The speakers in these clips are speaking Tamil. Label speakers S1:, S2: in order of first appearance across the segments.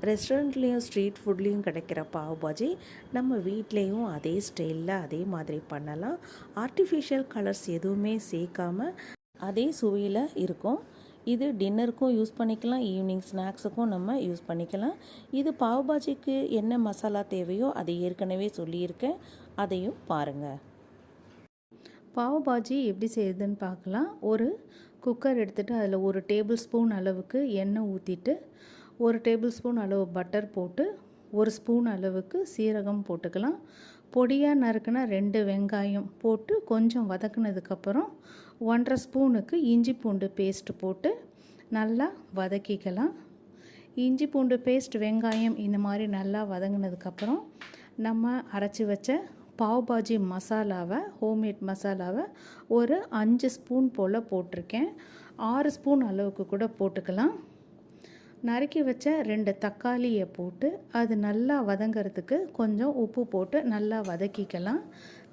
S1: ரெஸ்டாரண்ட்லேயும் ஸ்ட்ரீட் ஃபுட்லேயும் கிடைக்கிற பாவ் பாஜி நம்ம வீட்லேயும் அதே ஸ்டைலில் அதே மாதிரி பண்ணலாம். ஆர்டிஃபிஷியல் கலர்ஸ் எதுவுமே சேர்க்காம அதே சுவையில் இருக்கும். இது டின்னருக்கும் யூஸ் பண்ணிக்கலாம், ஈவினிங் ஸ்நாக்ஸுக்கும் நம்ம யூஸ் பண்ணிக்கலாம். இது பாவ் பாஜிக்கு என்ன மசாலா தேவையோ அதை ஏற்கனவே சொல்லியிருக்கேன், அதையும் பாருங்கள். பாவ் பாஜி எப்படி செய்யுதுன்னு பார்க்கலாம். ஒரு குக்கர் எடுத்துகிட்டு அதில் 1 டேபிள் ஸ்பூன் அளவுக்கு எண்ணெய் ஊற்றிட்டு 1 டேபிள் ஸ்பூன் அளவு பட்டர் போட்டு 1 ஸ்பூன் அளவுக்கு சீரகம் போட்டுக்கலாம். பொடியாக நறுக்குன 2 வெங்காயம் போட்டு கொஞ்சம் வதக்குனதுக்கப்புறம் 1.5 ஸ்பூனுக்கு இஞ்சி பூண்டு பேஸ்ட்டு போட்டு நல்லா வதக்கிக்கலாம். இஞ்சி பூண்டு பேஸ்ட், வெங்காயம் இந்த மாதிரி நல்லா வதங்கினதுக்கப்புறம் நம்ம அரைச்சி வச்ச பாவ் பாஜி மசாலாவை, ஹோம்மேட் மசாலாவை ஒரு 5 ஸ்பூன் போல் போட்டிருக்கேன். 6 ஸ்பூன் அளவுக்கு கூட போட்டுக்கலாம். நறுக்கி வச்ச 2 தக்காளியை போட்டு அது நல்லா வதங்கிறதுக்கு கொஞ்சம் உப்பு போட்டு நல்லா வதக்கிக்கலாம்.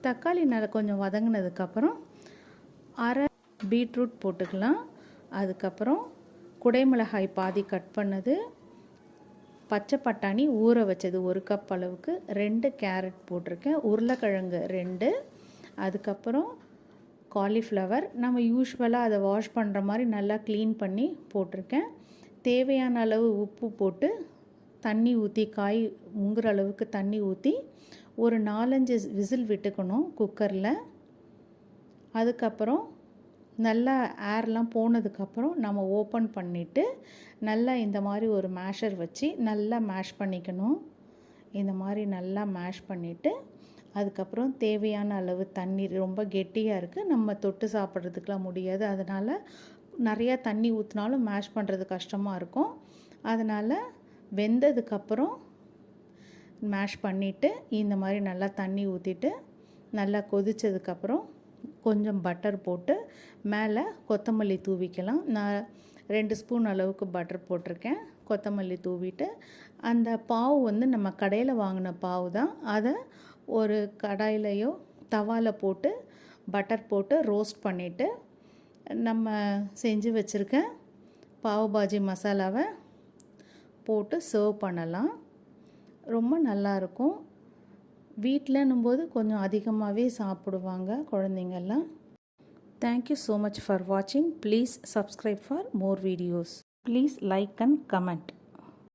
S1: தக்காளி நல்லா கொஞ்சம் வதங்கினதுக்கப்புறம் அரை பீட்ரூட் போட்டுக்கலாம். அதுக்கப்புறம் குடைமிளகாய் பாதி கட் பண்ணது, பச்சை பட்டாணி ஊற வச்சது 1 கப் அளவுக்கு, 2 கேரட் போட்டிருக்கேன், உருளைக்கிழங்கு 2, அதுக்கப்புறம் காலிஃப்ளவர் நம்ம யூஸ்வலாக அதை வாஷ் பண்ணுற மாதிரி நல்லா க்ளீன் பண்ணி போட்டிருக்கேன். தேவையான அளவு உப்பு போட்டு தண்ணி ஊற்றி, காய் முங்குற அளவுக்கு தண்ணி ஊற்றி ஒரு 4-5 விசில் விட்டுக்கணும் குக்கரில். அதுக்கப்புறம் நல்லா ஏர்லாம் போனதுக்கப்புறம் நம்ம ஓப்பன் பண்ணிவிட்டு நல்லா இந்த மாதிரி ஒரு மேஷர் வச்சு நல்லா மேஷ் பண்ணிக்கணும். இந்த மாதிரி நல்லா மேஷ் பண்ணிவிட்டு அதுக்கப்புறம் தேவையான அளவு தண்ணீர், ரொம்ப கெட்டியாக இருக்குது, நம்ம தொட்டு சாப்பிட்றதுக்கெலாம் முடியாது, அதனால் நிறையா தண்ணி ஊற்றினாலும் மேஷ் பண்ணுறது கஷ்டமாக இருக்கும். அதனால் வெந்ததுக்கப்புறம் மேஷ் பண்ணிவிட்டு இந்த மாதிரி நல்லா தண்ணி ஊற்றிட்டு நல்லா கொதித்ததுக்கப்புறம் கொஞ்சம் பட்டர் போட்டு மேலே கொத்தமல்லி தூவிக்கலாம். நான் 2 ஸ்பூன் அளவுக்கு பட்டர் போட்டிருக்கேன். கொத்தமல்லி தூவிட்டு அந்த பாவு வந்து நம்ம கடையில் வாங்கின பாவு தான், அதை ஒரு கடாயிலையோ தவாவில் போட்டு பட்டர் போட்டு ரோஸ்ட் பண்ணிவிட்டு நம்ம செஞ்சு வச்சுருக்க பாவ் பாஜி மசாலாவை போட்டு சர்வ் பண்ணலாம். ரொம்ப நல்லாயிருக்கும். வீட்டிலன்னும்போது கொஞ்சம் அதிகமாகவே சாப்பிடுவாங்க குழந்தைங்கள்லாம். Thank you so much for watching. Please subscribe for more videos. Please like and comment.